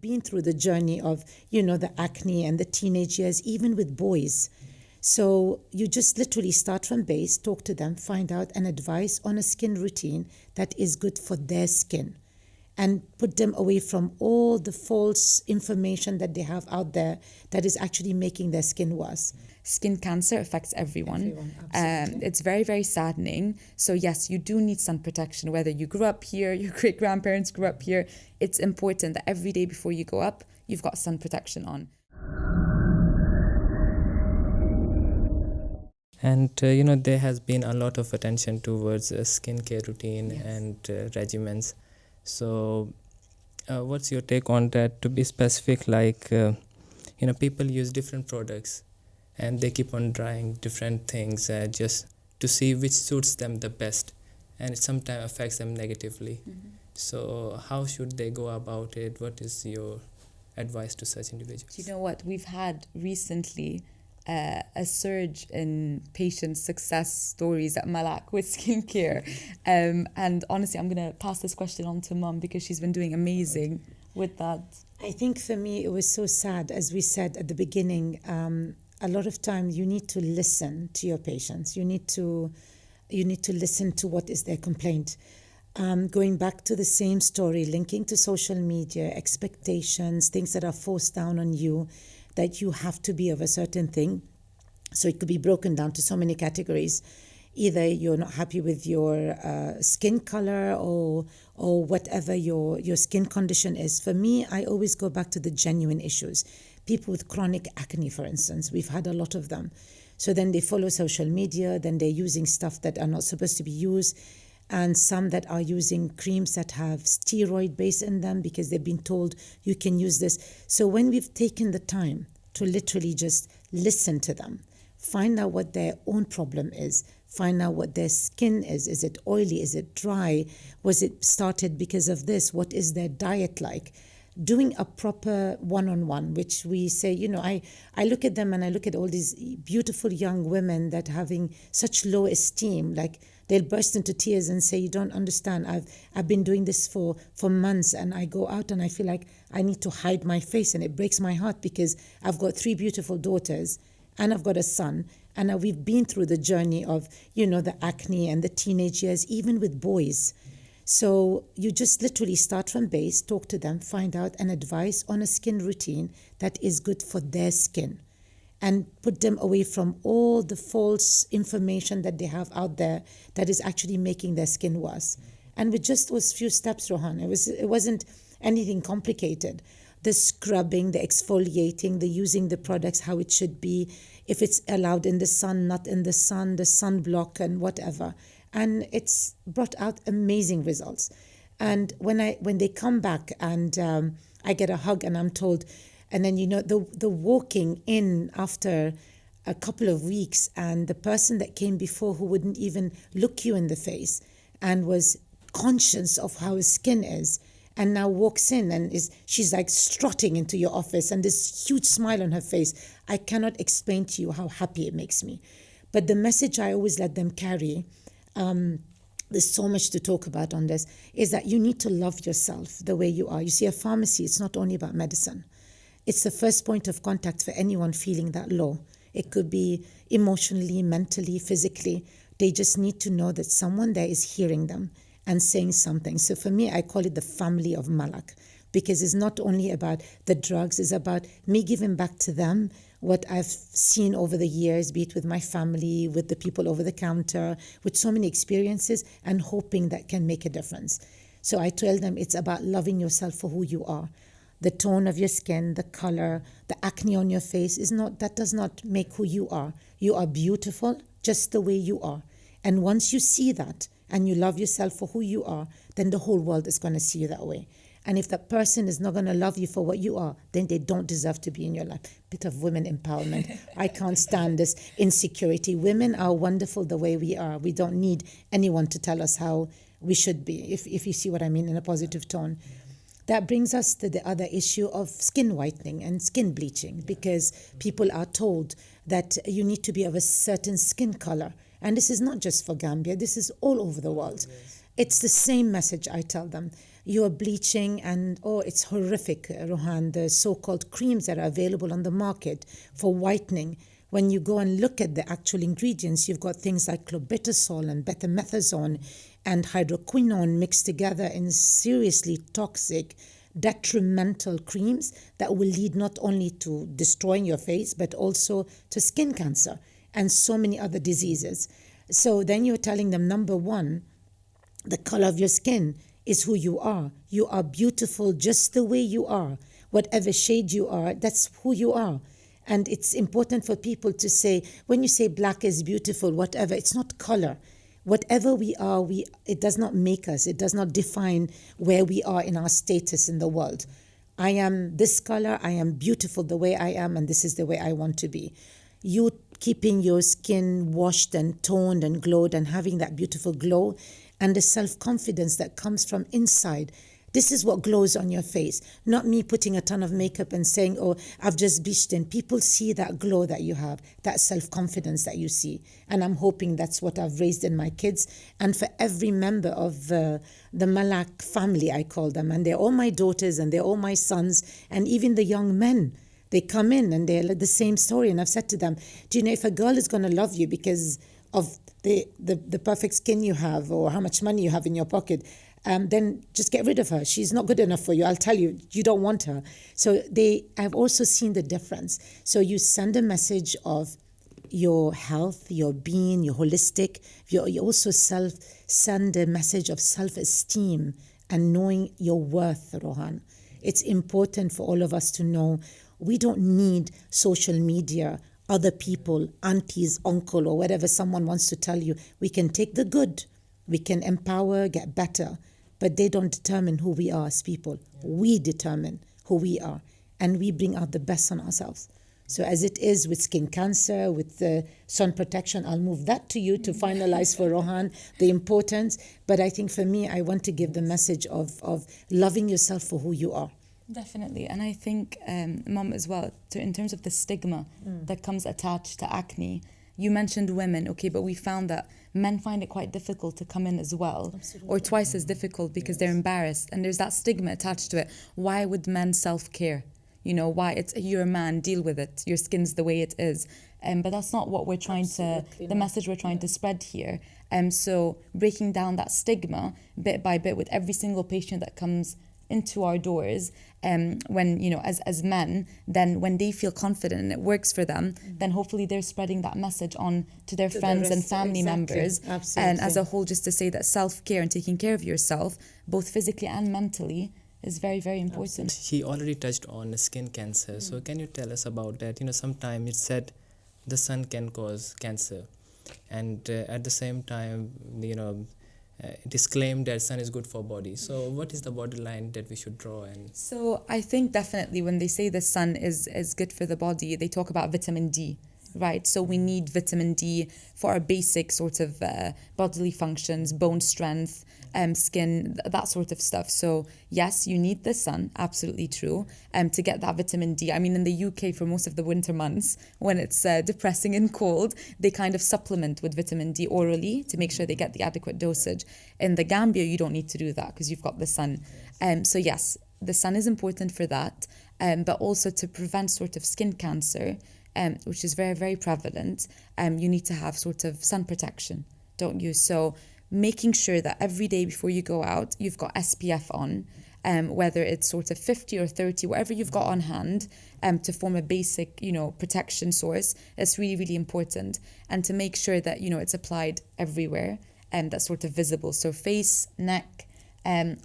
been through the journey of, the acne and the teenage years, even with boys. So you just literally start from base, talk to them, find out and advise on a skin routine that is good for their skin, and put them away from all the false information that they have out there that is actually making their skin worse. Skin cancer affects everyone. Absolutely. It's very, very saddening. So yes, you do need sun protection, whether you grew up here, your great-grandparents grew up here. It's important that every day before you go up, you've got sun protection on. And there has been a lot of attention towards skincare routine and regimens. So what's your take on that? To be specific, like people use different products and they keep on trying different things just to see which suits them the best, and it sometimes affects them negatively. So how should they go about it? What is your advice to such individuals? You know what? We've had recently a surge in patient success stories at Malak with skincare. And honestly, I'm going to pass this question on to Mom because she's been doing amazing with that. I think for me, it was so sad. As we said at the beginning, a lot of time you need to listen to your patients. You need to listen to what is their complaint. Going back to the same story, linking to social media, expectations, things that are forced down on you, that you have to be of a certain thing. So it could be broken down to so many categories. Either you're not happy with your skin color or whatever your skin condition is. For me, I always go back to the genuine issues. People with chronic acne, for instance, we've had a lot of them. So then they follow social media, then they're using stuff that are not supposed to be used, and some that are using creams that have steroid base in them because they've been told you can use this. So when we've taken the time to literally just listen to them, find out what their own problem is, find out what their skin is it oily, is it dry, was it started because of this, what is their diet like, doing a proper one-on-one, which we say, I look at them and I look at all these beautiful young women that having such low esteem, like they'll burst into tears and say, you don't understand, I've been doing this for months, and I go out and I feel like I need to hide my face, and it breaks my heart because I've got 3 beautiful daughters and I've got a son, and we've been through the journey of, the acne and the teenage years, even with boys. So you just literally start from base, talk to them, find out and advise on a skin routine that is good for their skin, and put them away from all the false information that they have out there that is actually making their skin worse. And with just those few steps, Rohan, it wasn't anything complicated. The scrubbing, the exfoliating, the using the products how it should be, if it's allowed in the sun, not in the sun, the sunblock and whatever. And it's brought out amazing results. And when they come back and I get a hug and I'm told, and then the walking in after a couple of weeks, and the person that came before who wouldn't even look you in the face and was conscious of how his skin is, and now walks in and she's like strutting into your office and this huge smile on her face. I cannot explain to you how happy it makes me. But the message I always let them carry, there's so much to talk about on this, is that you need to love yourself the way you are. You see, a pharmacy, it's not only about medicine. It's the first point of contact for anyone feeling that low. It could be emotionally, mentally, physically. They just need to know that someone there is hearing them and saying something. So for me, I call it the family of Malak, because it's not only about the drugs, it's about me giving back to them what I've seen over the years, be it with my family, with the people over the counter, with so many experiences, and hoping that can make a difference. So I tell them it's about loving yourself for who you are. The tone of your skin, the color, the acne on your face that does not make who you are. You are beautiful just the way you are. And once you see that and you love yourself for who you are, then the whole world is going to see you that way. And if that person is not going to love you for what you are, then they don't deserve to be in your life. Bit of women empowerment. I can't stand this insecurity. Women are wonderful the way we are. We don't need anyone to tell us how we should be, if you see what I mean, in a positive tone. That brings us to the other issue of skin whitening and skin bleaching, because people are told that you need to be of a certain skin color. And this is not just for Gambia, this is all over the world. Yes. It's the same message I tell them. you're bleaching and, oh, it's horrific, Rohan, the so-called creams that are available on the market for whitening. When you go and look at the actual ingredients, you've got things like clobetasol and betamethasone and hydroquinone mixed together in seriously toxic, detrimental creams that will lead not only to destroying your face, but also to skin cancer and so many other diseases. So then you're telling them, number one, the color of your skin is who you are. You are beautiful just the way you are. Whatever shade you are, that's who you are. And it's important for people to say, when you say black is beautiful, whatever, it's not color. Whatever we are, it does not make us. It does not define where we are in our status in the world. I am this color, I am beautiful the way I am, and this is the way I want to be. You keeping your skin washed and toned and glowed and having that beautiful glow and the self-confidence that comes from inside. This is what glows on your face, not me putting a ton of makeup and saying, oh, I've just bleached in. People see that glow that you have, that self-confidence that you see. And I'm hoping that's what I've raised in my kids and for every member of the Malak family, I call them. And they're all my daughters and they're all my sons and even the young men. They come in and they're like the same story. And I've said to them, do you know, if a girl is going to love you because of the perfect skin you have or how much money you have in your pocket, then just get rid of her. She's not good enough for you. I'll tell you, you don't want her. So I've also seen the difference. So you send a message of your health, your being, your holistic. You also send a message of self-esteem and knowing your worth, Rohan. It's important for all of us to know we don't need social media, other people, aunties, uncle, or whatever someone wants to tell you. We can take the good. We can empower, get better. But they don't determine who we are as people. We determine who we are. And we bring out the best on ourselves. So as it is with skin cancer, with the sun protection, I'll move that to you to finalize for Rohan, the importance. But I think for me, I want to give the message of loving yourself for who you are. Definitely. And I think, Mom, as well, in terms of the stigma that comes attached to acne, you mentioned women, okay, but we found that men find it quite difficult to come in as well. Absolutely. Or twice as difficult because they're embarrassed. And there's that stigma attached to it. Why would men self-care? You know, why you're a man, deal with it. Your skin's the way it is. But that's not what we're trying the message we're trying to spread here. So breaking down that stigma bit by bit with every single patient that comes into our doors, when, you know, as men, then when they feel confident and it works for them, then hopefully they're spreading that message on to their friends and family members. Absolutely. And as a whole, just to say that self-care and taking care of yourself, both physically and mentally, is very, very important. He already touched on skin cancer. So can you tell us about that? You know, sometimes it's said the sun can cause cancer. And at the same time, you know, it is claimed that sun is good for body. So what is the borderline that we should draw? And so I think definitely when they say the sun is good for the body, they talk about vitamin D, right? So we need vitamin D for our basic sort of bodily functions, bone strength, skin, that sort of stuff. So yes, you need the sun, absolutely true, to get that vitamin D. I mean, in the UK, for most of the winter months, when it's depressing and cold, they kind of supplement with vitamin D orally to make sure they get the adequate dosage. In the Gambia, you don't need to do that because you've got the sun. So yes, the sun is important for that, but also to prevent sort of skin cancer, which is very, very prevalent, you need to have sort of sun protection, don't you? So making sure that every day before you go out, you've got SPF on, whether it's sort of 50 or 30, whatever you've got on hand, to form a basic, you know, protection source. It's really, really important. And to make sure that, you know, it's applied everywhere and that's sort of visible. So face, neck,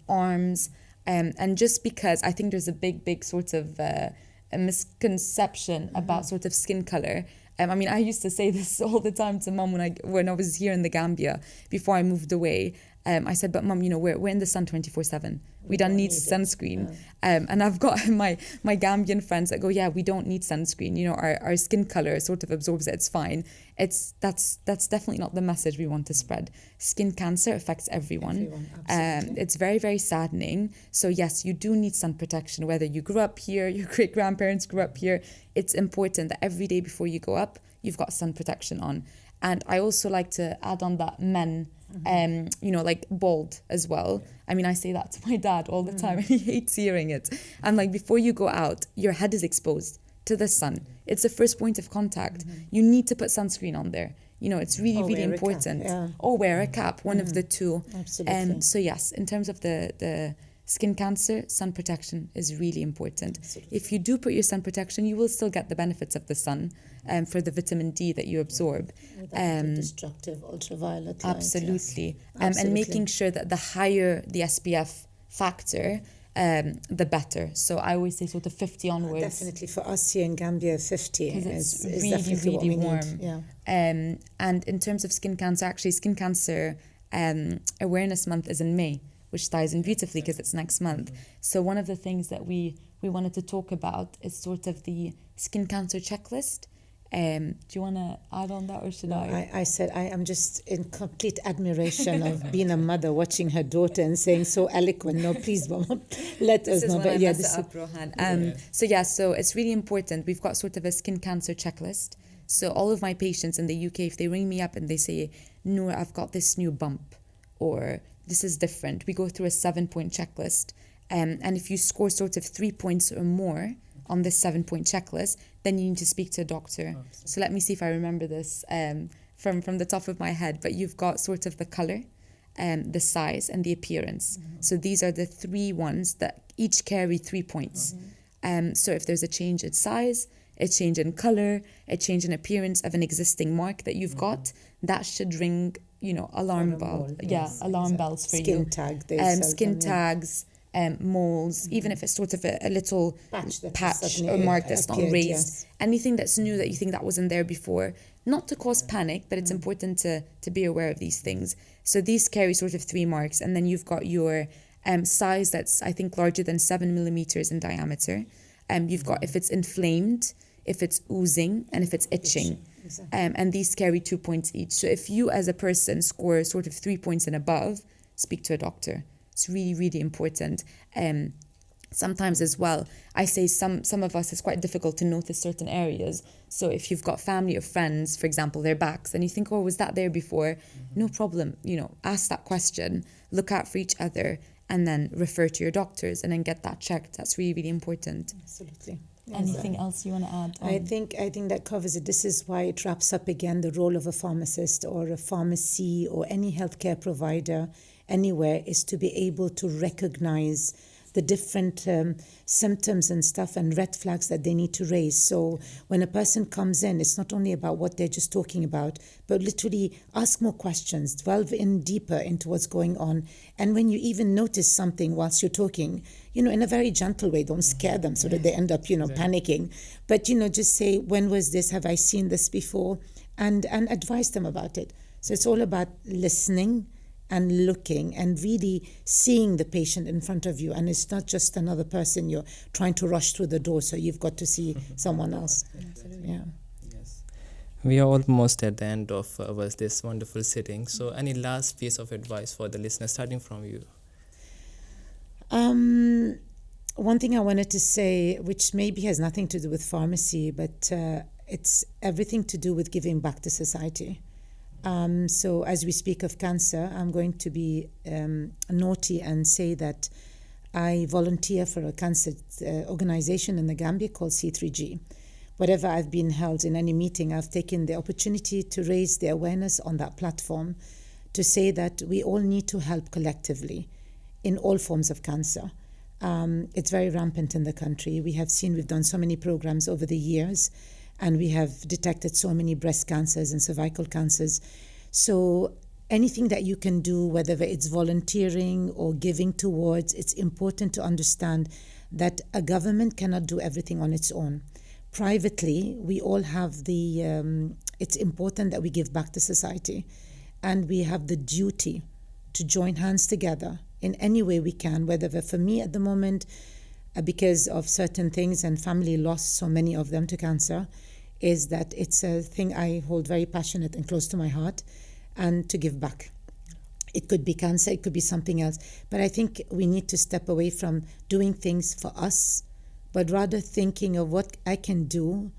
arms, and just because I think there's a big sort of a misconception about sort of skin color. I mean, I used to say this all the time to Mum when I was here in the Gambia before I moved away. I said, but Mum, you know, we're in the sun 24/7. We don't need sunscreen. And I've got my Gambian friends that go, yeah, we don't need sunscreen. You know, our skin color sort of absorbs it. It's fine. That's definitely not the message we want to spread. Skin cancer affects everyone. It's very, very saddening. So yes, you do need sun protection, whether you grew up here, your great-grandparents grew up here. It's important that every day before you go up, you've got sun protection on. And I also like to add on that men you know, like bald as well. I mean, I say that to my dad all the time and he hates hearing it. I'm like, before you go out, your head is exposed to the sun. It's the first point of contact. You need to put sunscreen on there. You know, it's really, really important. Or wear a cap, one of the two. Absolutely. So yes, in terms of the skin cancer, sun protection is really important. If you do put your sun protection, you will still get the benefits of the sun for the vitamin D that you absorb. Without the destructive ultraviolet light. Absolutely. And making sure that the higher the SPF factor, the better. So I always say sort of 50 onwards. Definitely for us here in Gambia, 50 is really, definitely really really warm. Need. Yeah. And in terms of skin cancer, actually Skin Cancer Awareness Month is in May, which ties in beautifully because it's next month. So one of the things that we wanted to talk about is sort of the skin cancer checklist. Do you want to add on that or should I? I said I am just in complete admiration of being a mother, watching her daughter and saying so eloquent. No, please, Mama, let us know. But yeah, this is up, Rohan. So it's really important. We've got sort of a skin cancer checklist. So all of my patients in the UK, if they ring me up and they say, Nour, I've got this new bump, or this is different, we go through a 7-point checklist. And if you score sort of 3 points or more on this 7-point checklist, then you need to speak to a doctor. So let me see if I remember this from the top of my head. But you've got sort of the color, the size, and the appearance. So these are the 3 ones that each carry 3 points. So if there's a change in size, a change in color, a change in appearance of an existing mark that you've got, that should ring, you know, alarm bells for skin you. Tag, skin tags, moles, even if it's sort of a little patch or mark that's not raised. Anything that's new that you think that wasn't there before. Not to cause panic, but it's important to be aware of these things. So these carry sort of 3 marks. And then you've got your size that's, I think, larger than 7 millimeters in diameter. You've got if it's inflamed, if it's oozing, and if it's itching. And these carry 2 points each. So if you as a person score sort of 3 points and above, speak to a doctor. It's really, really important. Sometimes as well, I say some of us, it's quite difficult to notice certain areas. So if you've got family or friends, for example, their backs, and you think, oh, was that there before? No problem. You know, ask that question, look out for each other, and then refer to your doctors and then get that checked. That's really, really important. Absolutely. Anything else you want to add? I think that covers it. This is why it wraps up again the role of a pharmacist or a pharmacy or any healthcare provider anywhere is to be able to recognize the different symptoms and stuff and red flags that they need to raise. So when a person comes in, it's not only about what they're just talking about, but literally ask more questions, delve in deeper into what's going on. And when you even notice something whilst you're talking, you know, in a very gentle way, don't scare them so that they end up, you know, panicking. But, you know, just say, when was this? Have I seen this before? And advise them about it. So it's all about listening and looking and really seeing the patient in front of you. And it's not just another person you're trying to rush through the door, so you've got to see someone else. Absolutely. Yeah. Yes. We are almost at the end of this wonderful sitting. So any last piece of advice for the listeners, starting from you? One thing I wanted to say, which maybe has nothing to do with pharmacy, but it's everything to do with giving back to society. So as we speak of cancer, I'm going to be naughty and say that I volunteer for a cancer organization in the Gambia called C3G. Wherever I've been held in any meeting, I've taken the opportunity to raise the awareness on that platform to say that we all need to help collectively in all forms of cancer. It's very rampant in the country. We've done so many programs over the years, and we have detected so many breast cancers and cervical cancers. So anything that you can do, whether it's volunteering or giving towards, it's important to understand that a government cannot do everything on its own. Privately, we all have it's important that we give back to society, and we have the duty to join hands together in any way we can, whether for me at the moment, because of certain things and family lost so many of them to cancer, is that it's a thing I hold very passionate and close to my heart, and to give back. It could be cancer, it could be something else. But I think we need to step away from doing things for us, but rather thinking of what I can do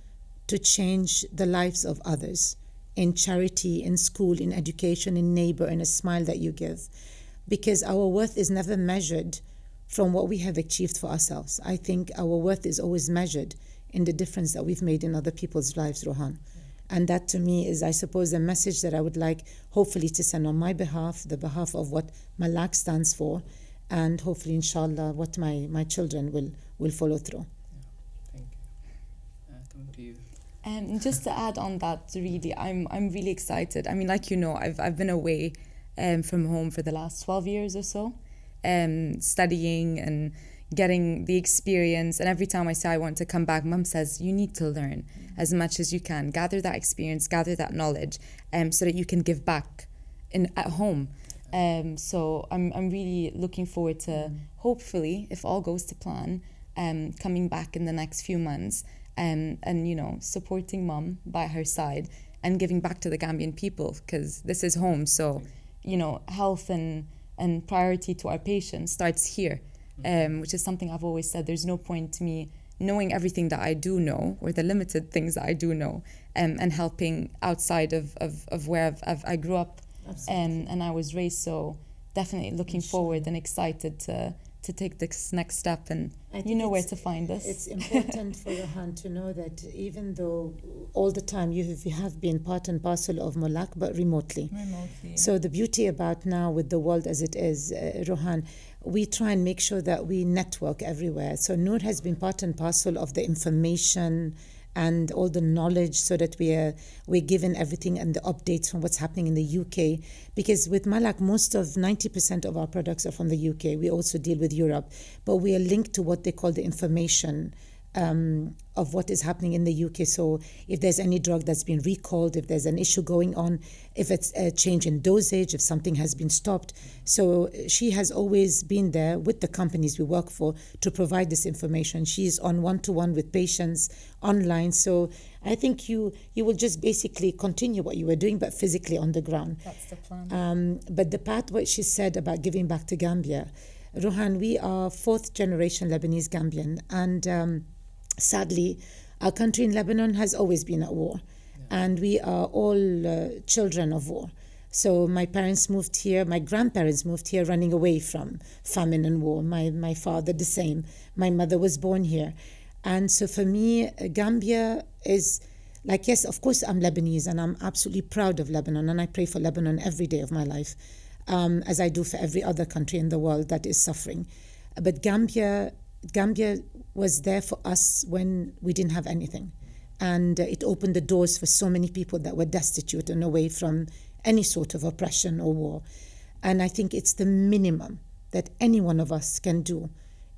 to change the lives of others in charity, in school, in education, in neighbor, in a smile that you give. Because our worth is never measured from what we have achieved for ourselves. I think our worth is always measured in the difference that we've made in other people's lives, Rohan. And that to me is, I suppose, a message that I would like hopefully to send on my behalf, the behalf of what Malak stands for, and hopefully, inshallah, what my children will follow through. Thank you. Coming to you. Just to add on that, really, I'm really excited. I mean, like you know, I've been away from home for the last 12 years or so, studying and getting the experience. And every time I say I want to come back, Mum says, you need to learn as much as you can. Gather that experience, gather that knowledge, so that you can give back at home. So I'm really looking forward to, hopefully, if all goes to plan, coming back in the next few months and you know, supporting Mum by her side and giving back to the Gambian people, because this is home. So, you know, health and priority to our patients starts here. Which is something I've always said. There's no point to me knowing everything that I do know, or the limited things that I do know, and helping outside of where I grew up and I was raised. So definitely looking forward and excited to take this next step, and you know where to find us. It's important for Rohan to know that even though all the time you have been part and parcel of Malak, but remotely. So the beauty about now with the world as it is, Rohan, we try and make sure that we network everywhere. So Nour has been part and parcel of the information and all the knowledge, so that we're given everything and the updates from what's happening in the UK. Because with Malak, most of 90% of our products are from the UK. We also deal with Europe, but we are linked to what they call the information of what is happening in the UK. So if there's any drug that's been recalled, if there's an issue going on, if it's a change in dosage, if something has been stopped. So she has always been there with the companies we work for to provide this information. She's on one-to-one with patients online. So I think you will just basically continue what you were doing, but physically on the ground. That's the plan. But the part what she said about giving back to Gambia, Rohan, we are fourth generation Lebanese Gambian, and sadly, our country in Lebanon has always been at war, and we are all children of war. So my parents moved here, my grandparents moved here running away from famine and war. My father the same. My mother was born here. And so for me, Gambia is like, yes, of course I'm Lebanese, and I'm absolutely proud of Lebanon, and I pray for Lebanon every day of my life, as I do for every other country in the world that is suffering. But Gambia was there for us when we didn't have anything. And it opened the doors for so many people that were destitute and away from any sort of oppression or war. And I think it's the minimum that any one of us can do,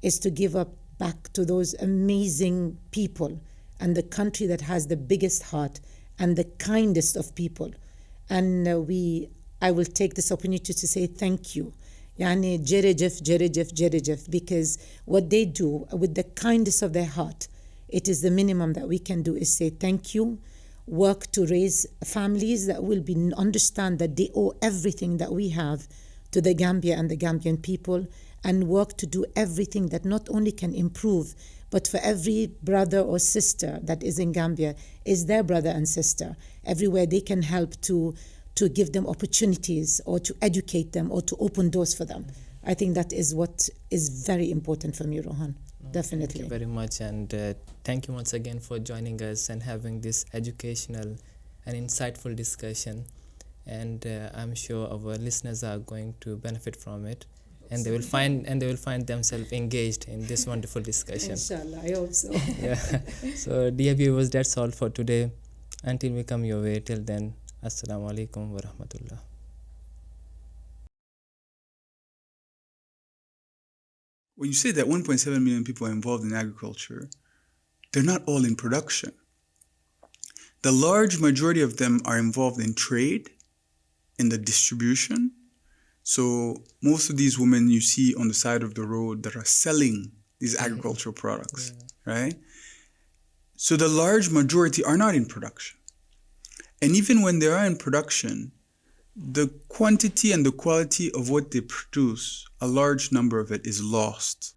is to give up back to those amazing people and the country that has the biggest heart and the kindest of people. And I will take this opportunity to say thank you. Yani Jerejef, because what they do with the kindness of their heart, it is the minimum that we can do, is say thank you, work to raise families that will understand that they owe everything that we have to the Gambia and the Gambian people, and work to do everything that not only can improve, but for every brother or sister that is in Gambia is their brother and sister. Everywhere they can help to give them opportunities, or to educate them, or to open doors for them. I think that is what is very important for me, Rohan. Definitely. Thank you very much, and thank you once again for joining us and having this educational and insightful discussion. And I'm sure our listeners are going to benefit from it, and they will find themselves engaged in this wonderful discussion. Inshallah, I hope so. Yeah. So dear viewers, that's all for today. Until we come your way, till then, Assalamu alaikum wa rahmatullah. When you say that 1.7 million people are involved in agriculture, they're not all in production. The large majority of them are involved in trade, in the distribution. So most of these women you see on the side of the road that are selling these agricultural products, right? So the large majority are not in production. And even when they are in production, the quantity and the quality of what they produce, a large number of it is lost.